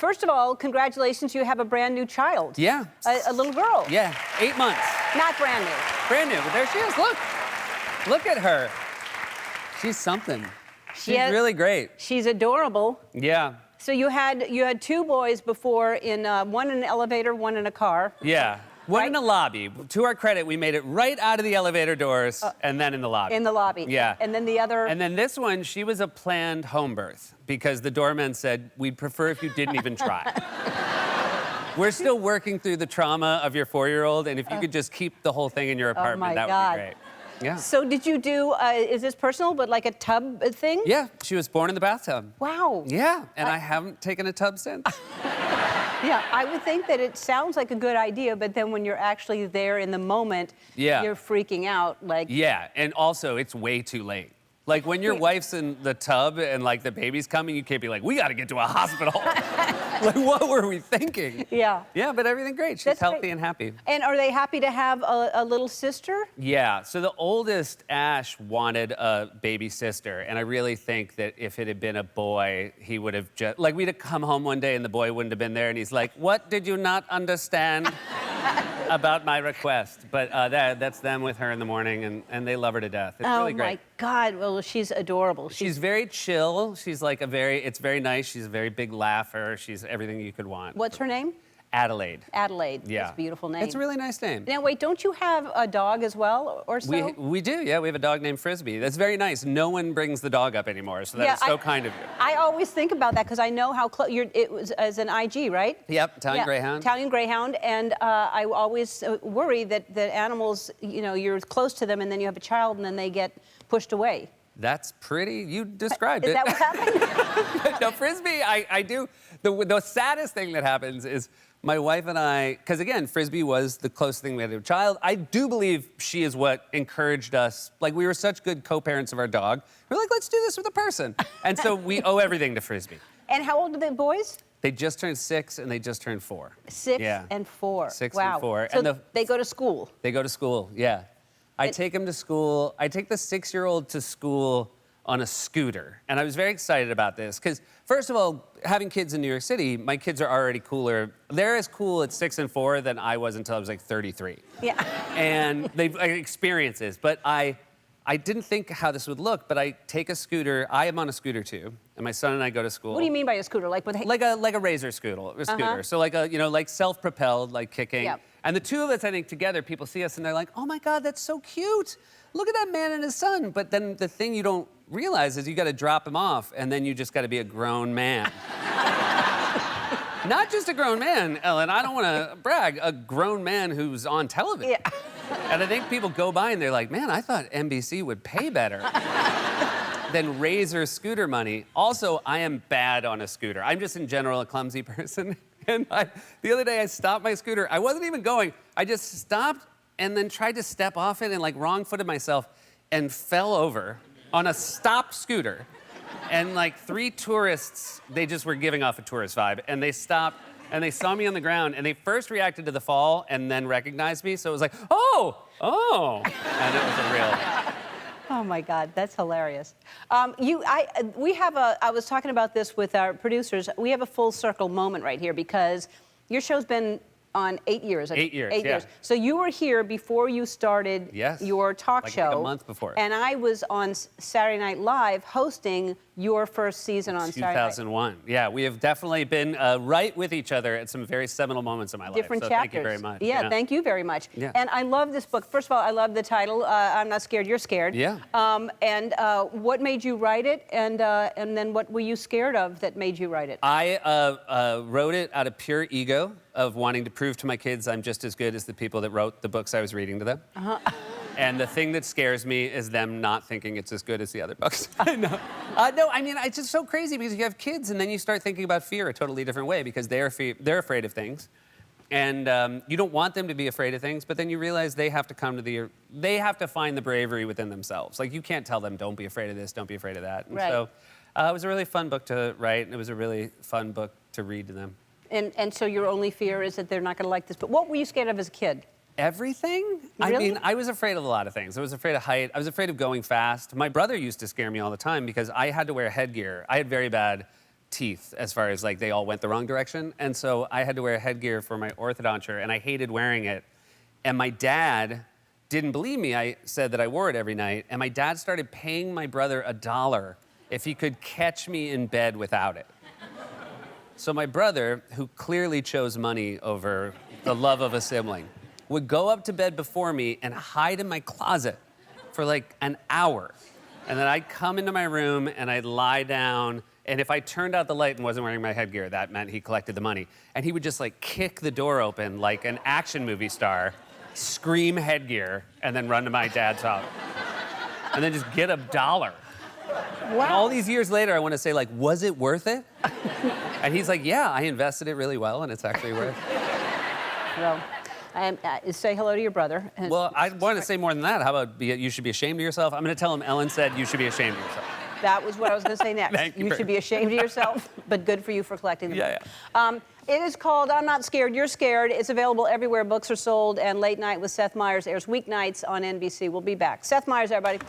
first of all, congratulations, you have a brand new child. Yeah. A little girl. Yeah, 8 months. Not brand new. Brand new, but there she is, look. Look at her. She's something. She's really great. She's adorable. Yeah. So you had two boys before, one in an elevator, one in a car. Yeah. One right? in a lobby. To our credit, we made it right out of the elevator doors and then in the lobby. In the lobby. Yeah. And then the other... And then this one, she was a planned home birth because the doorman said, we'd prefer if you didn't even try. We're still working through the trauma of your 4-year-old, and if you could just keep the whole thing in your apartment, that would be great. Yeah. So did you do, is this personal, but like a tub thing? Yeah, she was born in the bathtub. Wow. Yeah, and I haven't taken a tub since. Yeah, I would think that it sounds like a good idea, but then when you're actually there in the moment, you're freaking out, like... Yeah, and also, it's way too late. Like, when your wife's in the tub and, like, the baby's coming, you can't be like, we gotta get to a hospital. Like, what were we thinking? Yeah. Yeah, but everything great. She's healthy and happy. And are they happy to have a little sister? Yeah, so the oldest, Ash, wanted a baby sister, and I really think that if it had been a boy, he would have just... Like, we'd have come home one day and the boy wouldn't have been there, and he's like, what did you not understand about my request? But that's them with her in the morning, and they love her to death. It's really great. Oh, my God. Well, she's adorable. She's very chill. She's like it's very nice. She's a very big laugher. She's everything you could want. What's her name? Adelaide. Adelaide. Yeah. That's a beautiful name. It's a really nice name. Now, wait, don't you have a dog as well, or so? We do, yeah. We have a dog named Frisbee. That's very nice. No one brings the dog up anymore, so that is so kind of you. I always think about that because I know how close it was as an IG, right? Yep, Italian Greyhound. Italian Greyhound, and I always worry that animals, you're close to them, and then you have a child, and then they get pushed away. That's pretty. You described it. Is that what happened? No, Frisbee, I do. The saddest thing that happens is my wife and I, because again, Frisbee was the closest thing we had to a child. I do believe she is what encouraged us. Like, we were such good co-parents of our dog. We're like, let's do this with a person. And so we owe everything to Frisbee. And how old are the boys? They just turned 6 and they just turned 4. 6 and 4. 6 and 4. So and they go to school? They go to school, yeah. I take them to school. I take the 6-year-old to school on a scooter. And I was very excited about this because, first of all, having kids in New York City, my kids are already cooler. They're as cool at 6 and 4 than I was until I was like 33. Yeah. And they've experiences. But I didn't think how this would look, but I take a scooter. I am on a scooter too, and my son and I go to school. What do you mean by a scooter? Like a razor scooter. So like self-propelled, like kicking. Yep. And the two of us, I think, together, people see us and they're like, oh my God, that's so cute. Look at that man and his son. But then the thing you don't realize is you got to drop him off, and then you just got to be a grown man. Not just a grown man, Ellen. I don't want to brag. A grown man who's on television. Yeah. And I think people go by and they're like, man, I thought NBC would pay better than razor scooter money. Also, I am bad on a scooter. I'm just in general a clumsy person. And the other day I stopped my scooter. I wasn't even going. I just stopped and then tried to step off it and like wrong-footed myself and fell over on a stopped scooter. And like 3 tourists, they just were giving off a tourist vibe. And they stopped and they saw me on the ground and they first reacted to the fall and then recognized me. So it was like, oh. And it was a real... Oh my God, that's hilarious. I was talking about this with our producers. We have a full circle moment right here because your show's been on 8 years. 8 years, 8 years. So you were here before you started your talk show. Like a month before. And I was on Saturday Night Live hosting your first season on Saturday Night. 2001. Yeah, we have definitely been right with each other at some very seminal moments in my life. Different chapters. Thank you very much. Yeah, thank you very much. Yeah. And I love this book. First of all, I love the title, I'm Not Scared, You're Scared. Yeah. And what made you write it? And then what were you scared of that made you write it? I wrote it out of pure ego of wanting to prove to my kids I'm just as good as the people that wrote the books I was reading to them. And the thing that scares me is them not thinking it's as good as the other books. No, I mean, it's just so crazy because you have kids and then you start thinking about fear a totally different way because they're afraid of things. And you don't want them to be afraid of things, but then you realize they have to they have to find the bravery within themselves. Like, you can't tell them, don't be afraid of this, don't be afraid of that. And so it was a really fun book to write, and it was a really fun book to read to them. And so your only fear is that they're not going to like this. But what were you scared of as a kid? Everything? Really? I mean, I was afraid of a lot of things. I was afraid of height. I was afraid of going fast. My brother used to scare me all the time because I had to wear headgear. I had very bad teeth as far as like they all went the wrong direction. And so I had to wear a headgear for my orthodonture, and I hated wearing it. And my dad didn't believe me. I said that I wore it every night, and my dad started paying my brother $1 if he could catch me in bed without it. So my brother, who clearly chose money over the love of a sibling, would go up to bed before me and hide in my closet for like an hour. And then I'd come into my room and I'd lie down, and if I turned out the light and wasn't wearing my headgear, that meant he collected the money. And he would just like kick the door open like an action movie star, scream headgear, and then run to my dad's house. And then just get $1. Wow. And all these years later, I want to say, like, was it worth it? And he's like, yeah, I invested it really well, and it's actually worth it. Well, say hello to your brother. Well, I want to say more than that. How about you should be ashamed of yourself? I'm going to tell him Ellen said you should be ashamed of yourself. That was what I was going to say next. Thank you You should be ashamed of yourself, but good for you for collecting them. Yeah. It is called I'm Not Scared, You're Scared. It's available everywhere books are sold, and Late Night with Seth Meyers airs weeknights on NBC. We'll be back. Seth Meyers, everybody.